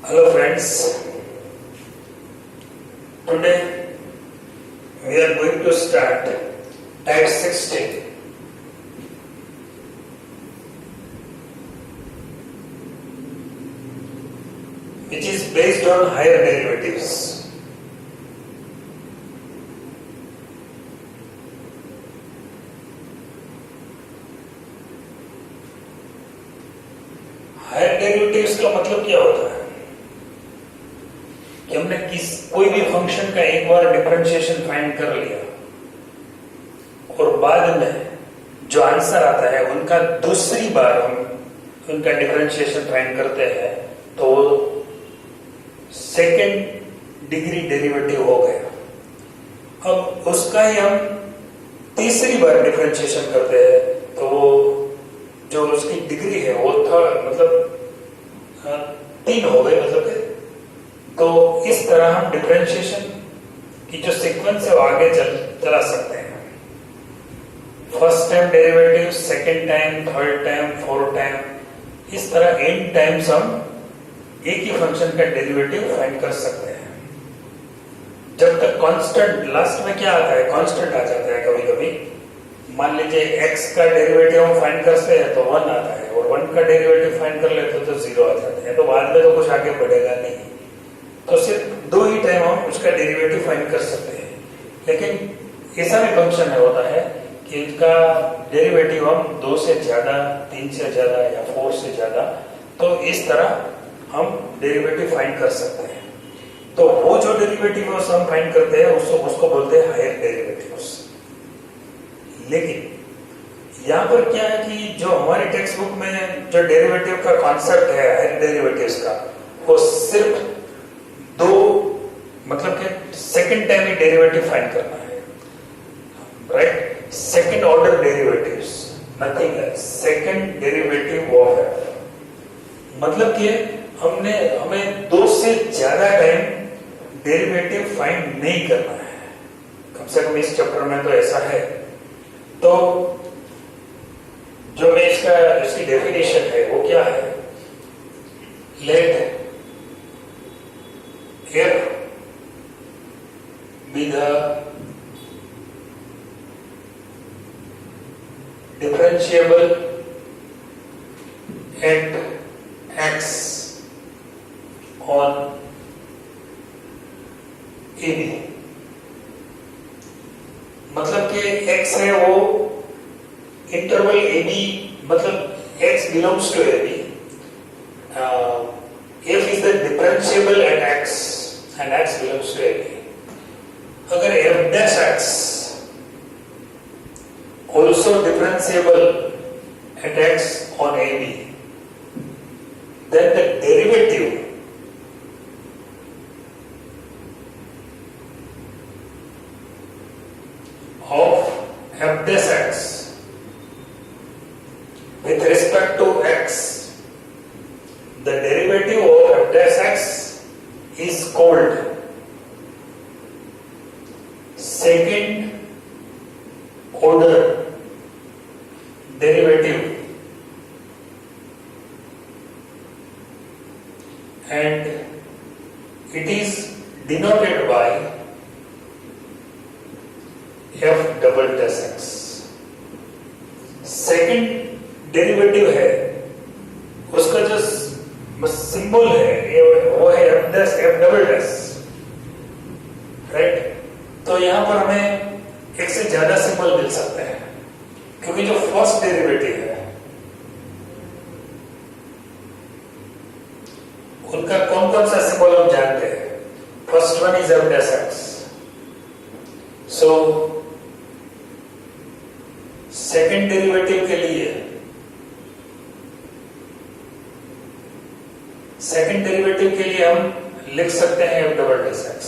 Hello friends, today we are going to start type 16. Which is based on higher derivatives. Higher derivatives का मतलब क्या होता है कि हमने कोई भी फंक्शन का एक बार डिफरेंशिएशन फाइंड कर लिया और बाद में जो आंसर आता है उनका दूसरी बार हम उनका डिफरेंशिएशन फाइंड करते हैं तो सेकेंड डिग्री डेरिवेटिव हो गया। अब उसका ही हम तीसरी बार डिफरेंशिएशन करते हैं तो जो उसकी डिग्री है वो मतलब 3 हो गए मतलब तो इस तरह हम डिफरेंशिएशन की जो सीक्वेंस है वो आगे चला सकते हैं। First time derivative, second time, third time, fourth time, इस तरह n टाइम्स हम एक ही फंक्शन का डेरिवेटिव फाइंड कर सकते हैं। जब तक कांस्टेंट, लास्ट में क्या आता है, कांस्टेंट आ जाता है कभी कभी। मान लीजिए x का डेरिवेटिव हम फाइंड करते हैं तो 1 आता है और 1 का डेरिवेटिव फाइंड कर लेते तो 0 आ जाता है, तो बाद में तो कुछ आगे बढ़ेगा नहीं। तो सिर्फ 2 ही टाइम हम उसका डेरिवेटिव फाइंड कर सकते हैं। लेकिन ऐसा भी फंक्शन होता है कि इसका डेरिवेटिव हम 2 से ज्यादा, 3 से ज्यादा या 4 से ज्यादा, तो इस तरह हम डेरिवेटिव फाइंड कर सकते हैं। तो वो जो डेरिवेटिव हम फाइंड करते हैं उसको बोलते हैं हायर डेरिवेटिव्स। लेकिन यहाँ पर क्या है कि जो हमारी टेक्स्ट बुक में जो डेरिवेटिव का कॉन्सेप्ट है हायर डेरिवेटिव्स का, वो सिर्फ 2 मतलब कि सेकंड टाइम ही डेरिवेटिव फाइंड करना है, right. Second order derivatives, nothing else, second derivative of F. मतलब कि हमें 2 से ज्यादा टाइम डेरिवेटिव फाइंड नहीं करना है, कम से कम इस चैप्टर में तो ऐसा है। तो जो मैं इसकी डेफिनेशन है वो क्या है, let F be the differentiable at x on AB। मतलब कि x है वो इंटरवल AB, मतलब x belongs to AB, f is the differentiable at x and x belongs to AB। अगर f dash x also differentiable at x on AB, then the derivative of f dash x with respect to x, the derivative of f dash x is called second order derivative, and it is denoted by f double dash x। Second derivative है उसका जो symbol है वो है f double dash, right. तो यहां पर हमें एक से ज्यादा सिंबल मिल सकते हैं क्योंकि जो फर्स्ट डेरिवेटिव है उनका कौन कौन सा सिंबल हम जानते हैं। First one is f dash x, so second derivative के लिए हम लिख सकते हैं f double dash x।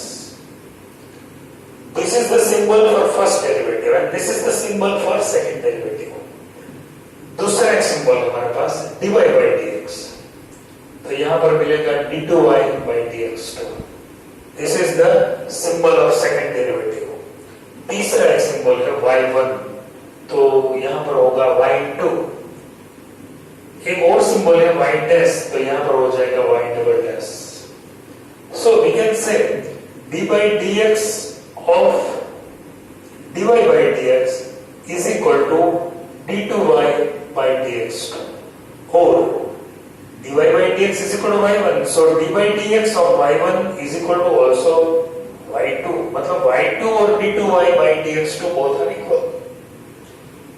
This is the symbol for first derivative and this is the symbol for second derivative. दूसरा एक सिंबल हमारे पास dy by dx, तो यहां पर मिलेगा d2y by dx2। This is the symbol of second derivative. तीसरा एक symbol है y1, तो यहां पर होगा y2। एक और सिंबल है y डैश, तो यहां पर हो जाएगा y double dash. So we can say d by dx of dy by dx is equal to d2y by dx2, or dy by dx is equal to y1. So d by dx of y1 is equal to also y2. मतलब y2 और d2y by dx2 both are equal.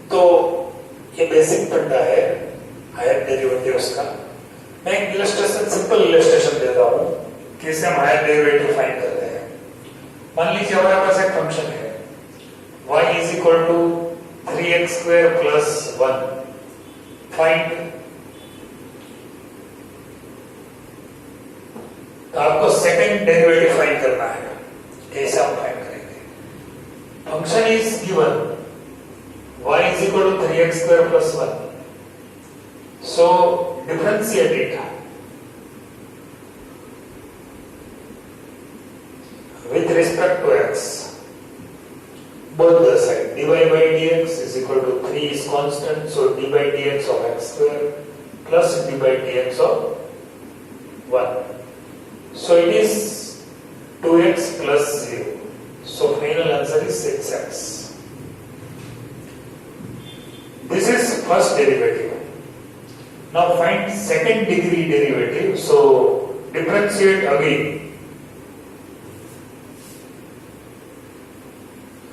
तो ये basic फंडा है higher derivatives का. मैं एक illustration, simple illustration देता हूं कैसे हम हायर डेरिवेटिव फाइंड करते हैं. मान लीजिए हमारे पास एक फंक्शन है y is equal to 3x square plus 1. Find. तो आपको सेकंड डेरिवेटिव फाइंड करना है. कैसे हम फाइंड करेंगे? Function is given y is equal to 3x square plus 1. So differentiate it with respect to x. Both the side. dy by dx is equal to 3 is constant, so d by dx of x square plus d by dx of 1. So it is 2x plus 0. So final answer is 6x. This is first derivative. Now find second degree derivative. So differentiate again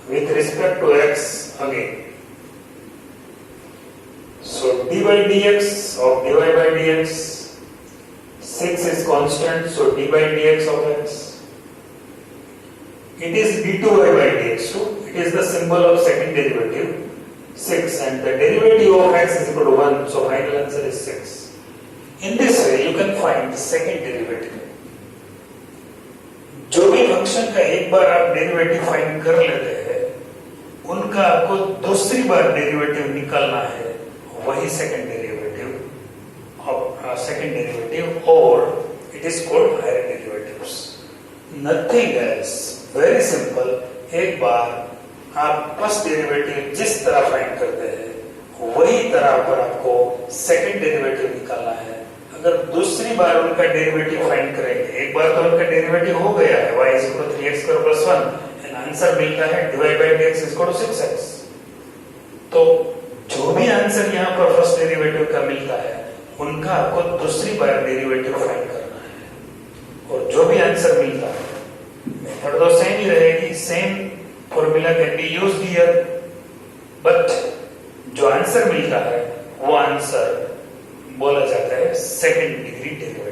with respect to x again. So d by dx of dy by dx, 6 is constant, so d by dx of x. It is d2y by dx2. It is the symbol of second derivative. 6, and the derivative of x is equal to 1, so final answer is 6. In this way you can find second derivative. जो भी function का एक बार आप derivative find कर लेते हैं, उनका आपको दूसरी बार डेरिवेटिव निकालना है. वही सेकंड डेरिवेटिव और it is called higher derivatives. Nothing else. Very simple. एक बार आप फर्स्ट डेरिवेटिव जिस तरह फाइंड करते हैं वही तरह पर आपको सेकंड डेरिवेटिव निकालना है. अगर दूसरी बार उनका डेरिवेटिव फाइंड करेंगे, एक बार तो उनका डेरिवेटिव हो गया है y is equal to 3x square plus 1, and answer मिलता है dy by dx is equal to 6x. तो जो भी आंसर यहाँ पर फर्स्ट डेरिवेटिव का मिलता है उनका आपको दूसरी बार डेरिवेटिव फाइंड करना है. और जो भी आंसर मिलता है मेथड तो सेम ही रहेगी. Same formula can be used here, but जो आंसर मिलता है वो आंसर बोला जाता है सेकंड डिग्री डेरिवेटिव.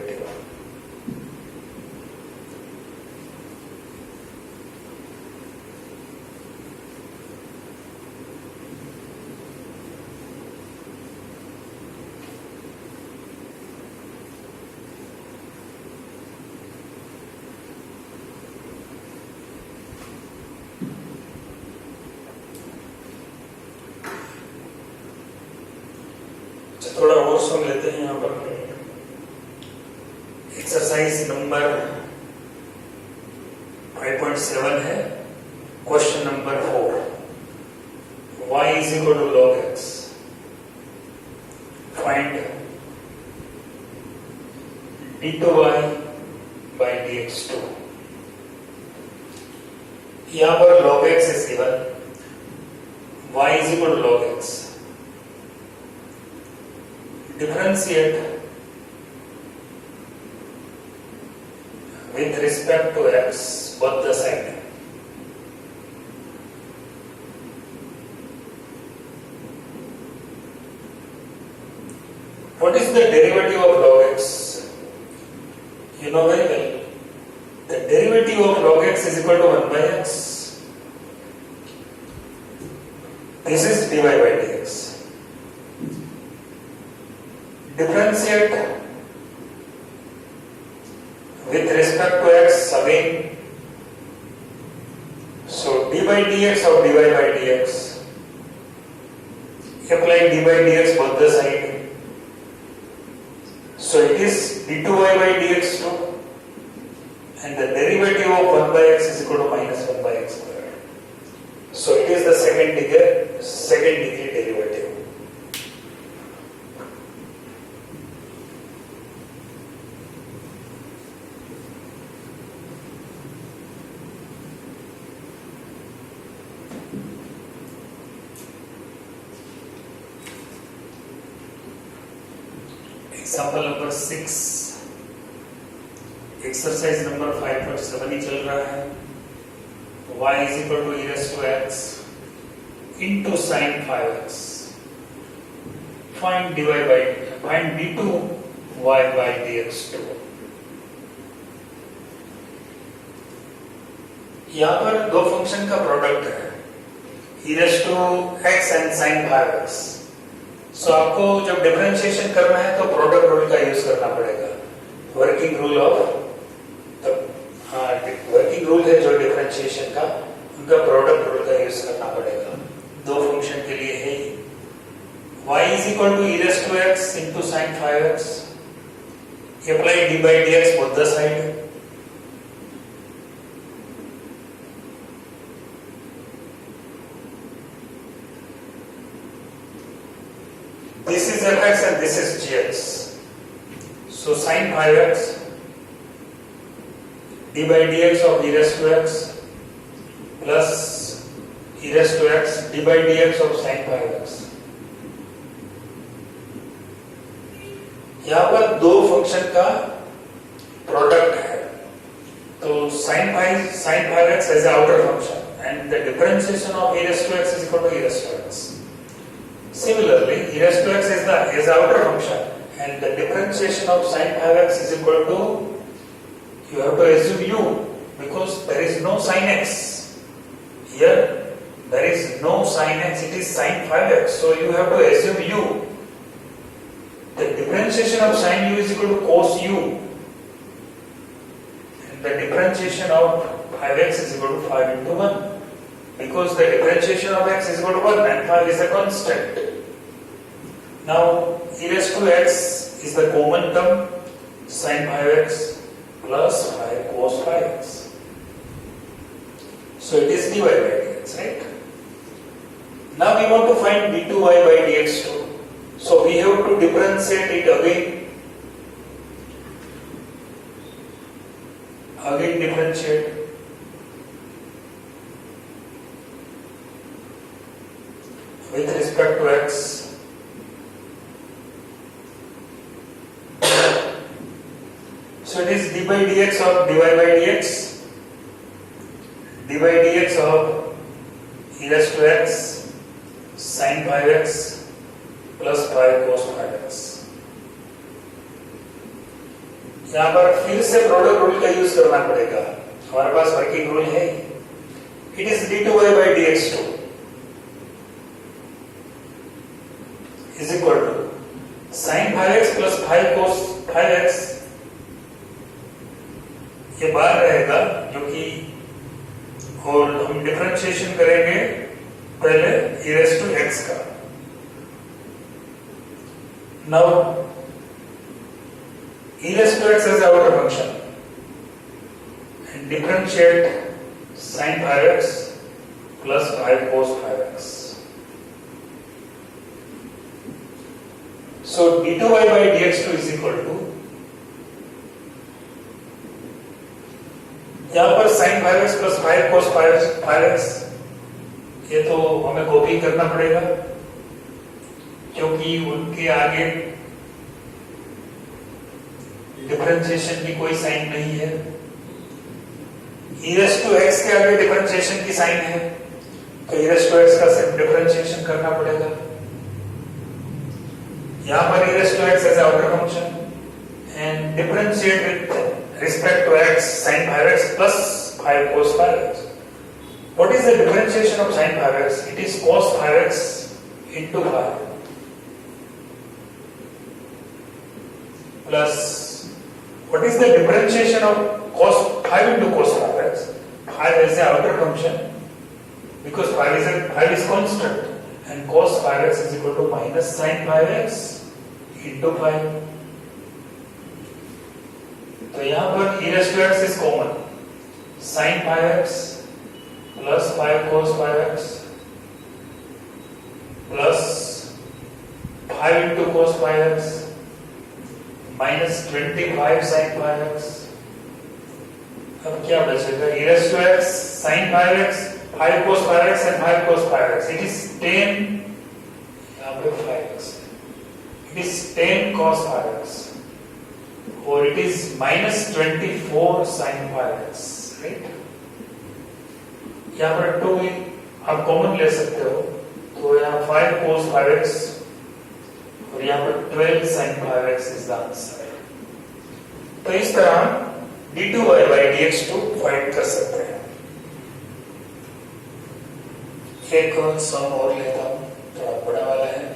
थोड़ा और सुन लेते हैं. यहाँ पर एक्सरसाइज नंबर 5.7 है. Question number 4. y is equal to log x. Find d2y by dx2. यहाँ पर log x is given. y is equal to log x. Differentiate with respect to x both the side. What is the derivative of log x? You know very well. The derivative of log x is equal to 1 by x. This is dy by dx. Differentiate with respect to x again. So d by dx of dy by dx. Apply d by dx both the side. So it is d2y by dx2, and the derivative of 1 by x is equal to minus 1 by x square. So it is the second degree derivative. Example number 6, exercise number 5.7 ही चल रहा है। y is equal to e raised to x into sin 5x. Find d2 y by dx2. यहाँ पर दो function का product है, e raised to x and sin 5x. सो आपको जब डिफरेंशिएशन करना है तो प्रोडक्ट रूल का यूज करना पड़ेगा। वर्किंग रूल है जो डिफरेंशिएशन का, उनका प्रोडक्ट रूल का यूज करना पड़ेगा। दो फंक्शन के लिए है y is equal to e raised to x into sin 5x. Apply d by dx both the side. This is fx and this is gx. So sin 5x d by dx of e raised to x plus e raised to x d by dx of sin 5x. यहाँ पर दो function का product है, तो sin 5x as an outer function and the differentiation of e raised to x is equal to e raised to x. Similarly, e raised to x is the outer function and the differentiation of sin 5x is equal to, you have to assume u, because there is no sin x. Here, there is no sin x, it is sin 5x. So you have to assume u. The differentiation of sin u is equal to cos u. And the differentiation of 5x is equal to 5 into 1. Because the differentiation of x is equal to 1 and 5 is a constant. Now, e raised to x is the common term, sin 5x plus 5 cos 5x. So it is dy by dx, right? Now we want to find d2y by dx2. So we have to differentiate it again. Again differentiate. With respect to x. So it is d by dx of dy by dx. d by dx of e raised to x sin 5x plus 5 cos 5x. यहाँ पर फिर से product rule का use करना पड़ेगा। हमारे पास working rule है, it is d2y by dx2 is equal to sin 5x plus 5 cos 5x. ये बाहर रहेगा जो कि, और हम डिफरेंशिएशन करेंगे पहले e raised to x का। Now e raised to x as outer function and differentiate sin 5x plus 5 cos 5x. So d2y by dx2 is equal to, यहाँ पर sin 5x plus 5 cos 5x, ये तो हमें copy करना पड़ेगा क्योंकि उनके आगे डिफरेंशिएशन की कोई साइन नहीं है। e raised to x के आगे डिफरेंशिएशन की साइन है, तो e raised to x का सिर्फ डिफरेंशिएशन करना पड़ेगा। यहाँ पर e raised to x as outer function and differentiate with respect to x sin 5x plus 5 cos 5x. What is the differentiation of sin 5x? It is cos 5x into 5 plus, what is the differentiation of cos 5 into cos 5x? 5 is the outer function because 5 is constant and cos 5x is equal to minus sin 5x into 5. तो यहाँ पर e raised to x is common, sin 5x plus 5 cos 5x plus 5 into cos 5x minus 25 sin 5x. अब क्या बचेगा? e raised to x sin 5x, 5 cos 5x and 5 cos 5x. It is 10, यहाँ पे 5x, it is 10 cos rx और it is -24 sin rx, right? यहाँ पर 2 आप common ले सकते हो, तो यहाँ 5 cos rx और यहाँ पर 12 sin rx is the answer. तो इस तरह d2y by dx2 फाइंड कर सकते हैं। एक सम और लेता हूं, थोड़ा बड़ा वाला है।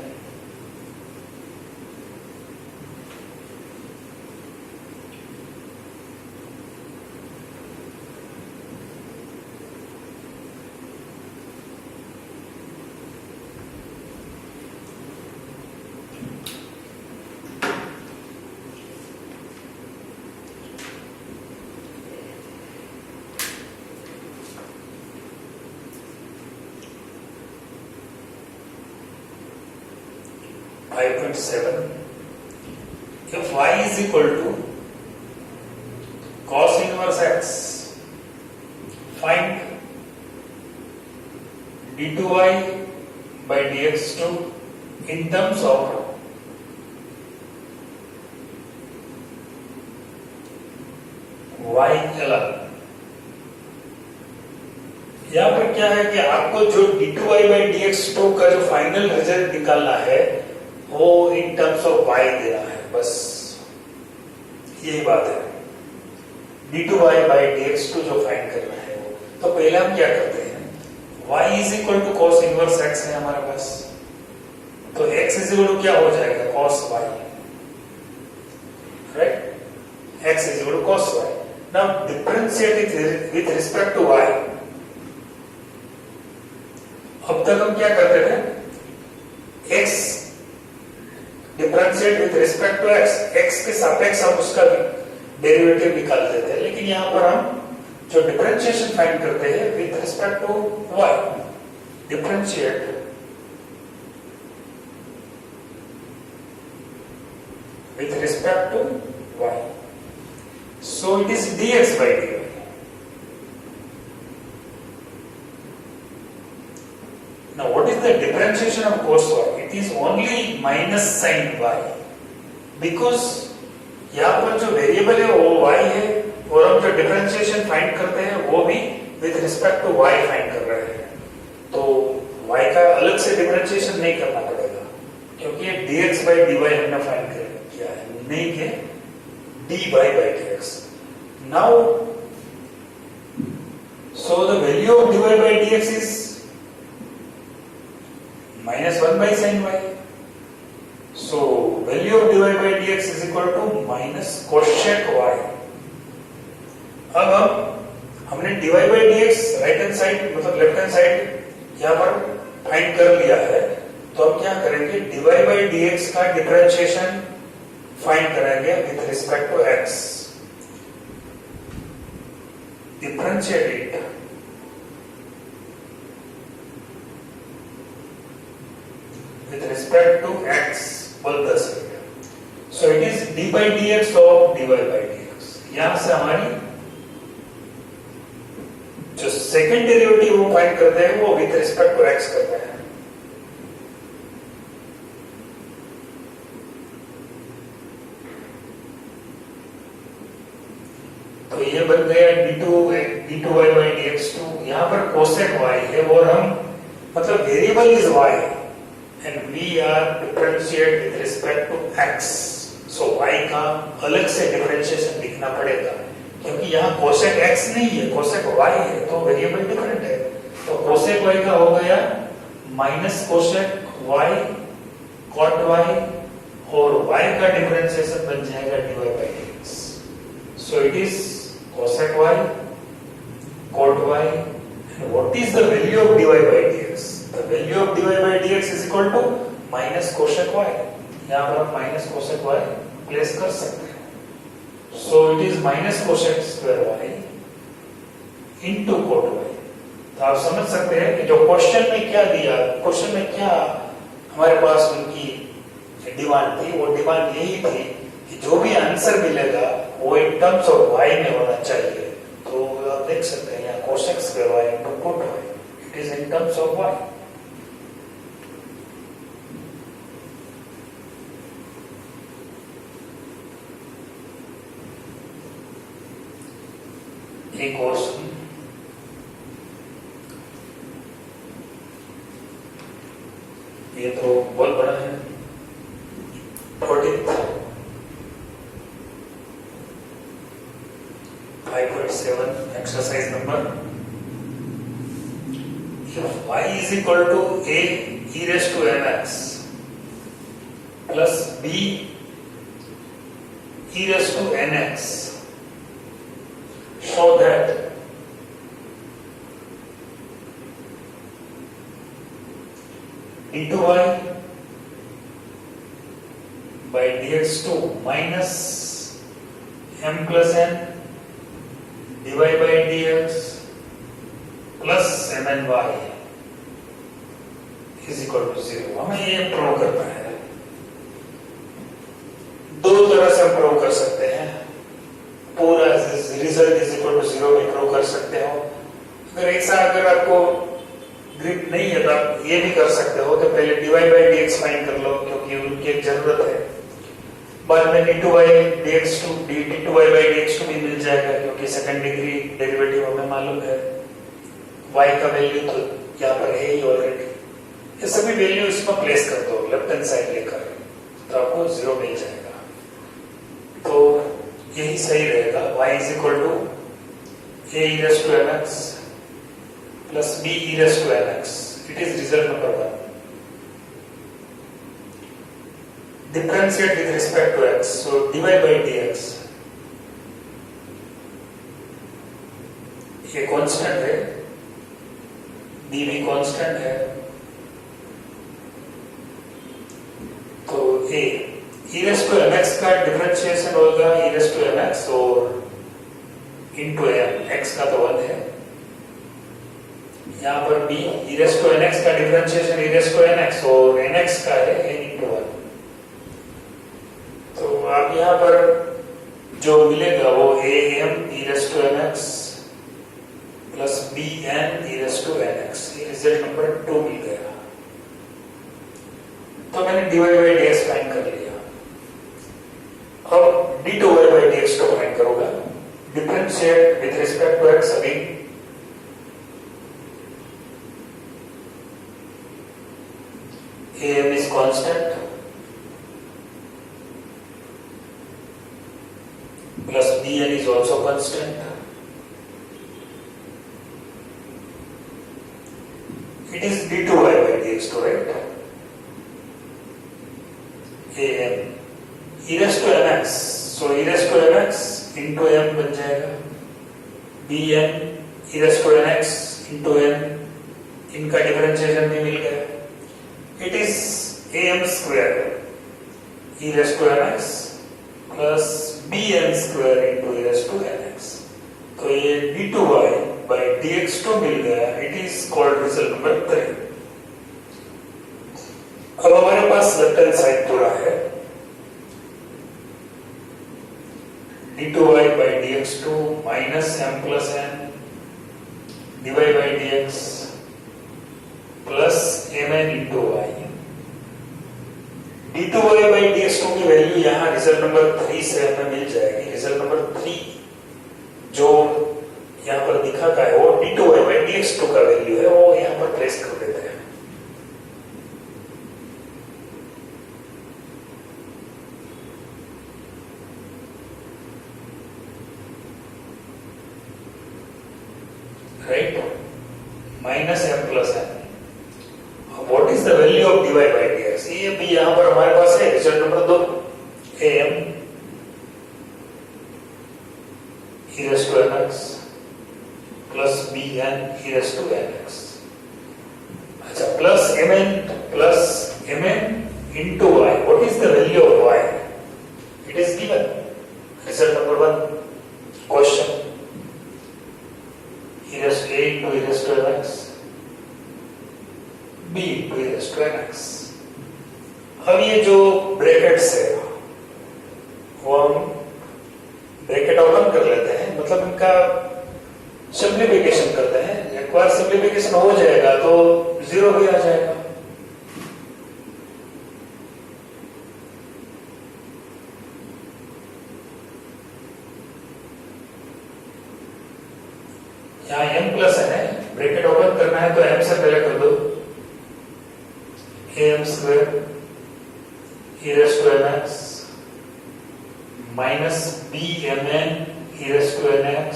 If y is equal to cos inverse x, find d2y by dx2 in terms of y अलग। यहाँ पर क्या है कि आपको जो d2y by dx2 का जो फाइनल रिजल्ट निकालना है वो इन टर्म्स ऑफ y देना है, बस यही बात है। d2y by dx2 जो फाइंड करना है वो, तो पहले हम क्या करते हैं, y is equal to cos inverse x है हमारे पास, तो x is equal to क्या हो जाएगा, cos y, right? x is equal to cos y। Now differentiate it with respect to y। अब तक हम क्या करते थे, x differentiate with respect to x, x के सापेक्ष हम उसका डेरिवेटिव निकालते थे, लेकिन यहां पर हम जो डिफरेंशिएशन फाइंड करते हैं with respect to y, differentiate with respect to y, so it is dx by dy। Now what is the differentiation of cos y? It is only minus sin y, because यहाँ पर जो variable है वो y है और हम जो differentiation find करते हैं वो भी with respect to y find कर रहे हैं, तो y का अलग से डिफरेंशिएशन नहीं करना पड़ेगा, क्योंकि ये dx by dy हमने फाइंड किया है, नहीं के dy by dx। Now so the value of dy by dx is -1 by sin y, so value of dy by dx is equal to minus cosec y। अब हमने dy by dx right hand side मतलब left hand side यहाँ पर find कर लिया है, तो हम क्या करेंगे, dy by dx का डिफरेंशिएशन फाइंड करेंगे with respect to x, differentiate it with respect to x both the side, so it is d by dx of dy by dx। यहां से हमारी जो सेकेंड डेरिवेटिव वो फाइंड करते हैं वो विद रिस्पेक्ट टू x करते हैं। तो ये बन गया d2y by dx2, यहां पर cosec y है और हम मतलब variable is y and we are differentiate with respect to x, so y का अलग से डिफरेंशिएशन लिखना पड़ेगा, क्योंकि यहाँ cosec x नहीं है, cosec y है, तो वेरिएबल डिफरेंट है, तो cosec y का हो गया minus cosec y cot y और y का डिफरेंशिएशन बन जाएगा dy by dx, so it is cosec y cot y, and what is the value of dy by dx? The value of dy by dx is equal to minus cosec y, यहाँ पर हम minus cosec y place कर सकते हैं, so it is minus cosec square y into cot y। तो आप समझ सकते हैं कि जो क्वेश्चन में क्या दिया, क्वेश्चन में क्या हमारे पास उनकी डिमांड थी, वो डिमांड यही थी कि जो भी आंसर मिलेगा वो इन टर्म्स ऑफ y में होना चाहिए, तो आप देख सकते हैं यहाँ cosec square y into cot y, it is in terms of y। एक और ये तो बहुत बड़ा है। 5.7 exercise number. If y is equal to a e raised to mx plus b e raised to nx, show that d2 y by dx2 minus m plus n dy by dx plus mn y is equal to 0. हमें ये prove करना है। दो तरह से हम prove कर सकते हैं। पूरा रिजल्ट इज इक्वल टू 0 भी प्रूव कर सकते हो। अगर ऐसा अगर आपको ग्रिप नहीं है तो आप ये भी कर सकते हो कि पहले dy by dx फाइंड कर लो, क्योंकि उनकी एक जरूरत है। बाद में d2y by dx2 by dx2 भी मिल जाएगा, क्योंकि सेकंड डिग्री डेरिवेटिव हमें मालूम है। y का वैल्यू तो यहाँ पर है ही ऑलरेडी। ये सभी वैल्यू इसमें प्लेस कर दो लेफ्ट हैंड साइड लेकर, तो आपको 0 मिल जाएगा। तो यही सही रहेगा। y is equal to a e raised to mx plus b e raised to mx. It is result number 1. Differentiate with respect to x. So dy by dx ये constant है, b भी कांस्टेंट है। तो a e raised to mx का differentiation होगा e raised to mx और into m, x का तो 1 है। यहाँ पर b e raised to nx का differentiation e raised to nx और nx का है n into 1। तो आप यहाँ पर जो मिलेगा वो am e raised to mx plus bn e raised to nx, ये रिजल्ट नंबर 2 मिल गया। तो मैंने dy by dx फाइंड कर लिया। अब d2y by dx को फाइंड करूंगा। Differentiate with respect to x again. am is constant plus bn is also constant. It is d2y by dx2, right? am e raised to mx, so e raised to mx into m बन जाएगा। bn e raised to nx into m, इनका differentiation भी मिल गया। It is am square e raised to mx plus bn square into e raised to nx। तो ये d2y by dx2 मिल गया। It is called result number 3। अब हमारे पास left hand side पूरा है। d2y by dx2 minus m plus n dy by dx plus mn into y। d2y by dx2 की value यहाँ result number 3 से हमें मिल जाएगी। रिजल्ट नंबर 3 जो यहाँ पर दिखा का है वो d2y by dx2 का वैल्यू है, वो यहाँ पर प्लेस कर देते हैं। Right, minus m plus n। What is the value of dy by dx? ये भी यहाँ पर हमारे पास है। Result number 2 am e raised to mx plus bn e raised to nx। अच्छा, plus mn into y। What is the value of y? It is given। Result number 1 question e raised to a into e raised to mx b into e raised to nx। अब ये जो brackets है वो हम bracket open कर लेते हैं, मतलब इनका सिंप्लीफिकेशन करते हैं। एक बार सिंप्लीफिकेशन हो जाएगा तो 0 भी आ जाएगा। यहाँ m प्लस n है, ब्रैकेट ओपन करना है तो m से पहले कर दो, am square e raise to mx minus bmn e raise to nx।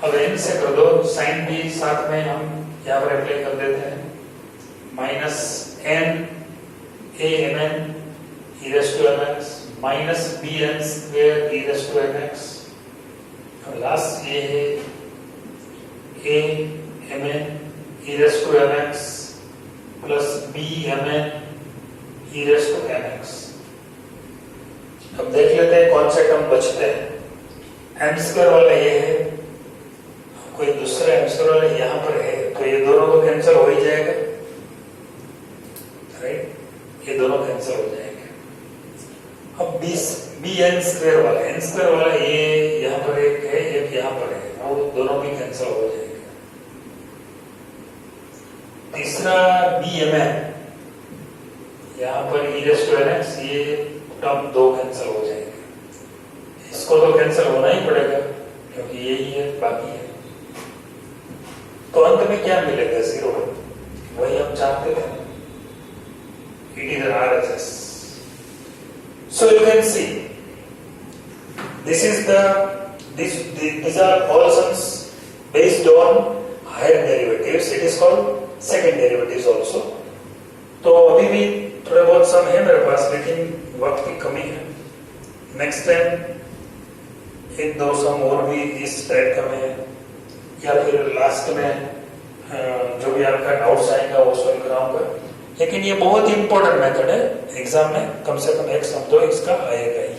अब n से कर दो, साइन भी साथ में हम यहाँ पर अप्लाई कर देते हैं, minus n amn e raise to mx minus bn square e raise to mx। अब लास्ट ये है a mn e raise to mx plus b mn e raise to mx। अब देख लेते हैं कौन से टर्म बचते हैं। m स्क्वायर वाला ये है, कोई दूसरा m स्क्वायर वाला यहाँ पर है, तो ये दोनों तो कैंसिल हो ही जाएगा, राइट, ये दोनों कैंसिल हो जाएंगे। अब bn स्क्वायर वाला, n स्क्वायर वाला ये यहाँ पर एक है, एक यहाँ पर है, वो दोनों भी कैंसिल हो जाएंगे। तीसरा bmn, यहाँ पर e रेज़ टू nx, ये टर्म दो कैंसिल हो जाएंगे, इसको तो कैंसिल होना ही पड़ेगा क्योंकि यही है, बाकी है। तो अंत में क्या मिलेगा? 0, वही हम चाहते थे, it is RHS। So you can see these are all sums based on higher derivatives, it is called second derivatives also। तो अभी भी थोड़े बहुत सम है मेरे पास, लेकिन वक्त की कमी है, नेक्स्ट टाइम एक दो सम और भी इस टाइप का में, या फिर लास्ट में जो भी आपका डाउट्स आएगा वो सॉल्व कराऊंगा। लेकिन ये बहुत ही इंपॉर्टेंट मेथड है, एग्जाम में कम से कम एक सम तो इसका आएगा ही।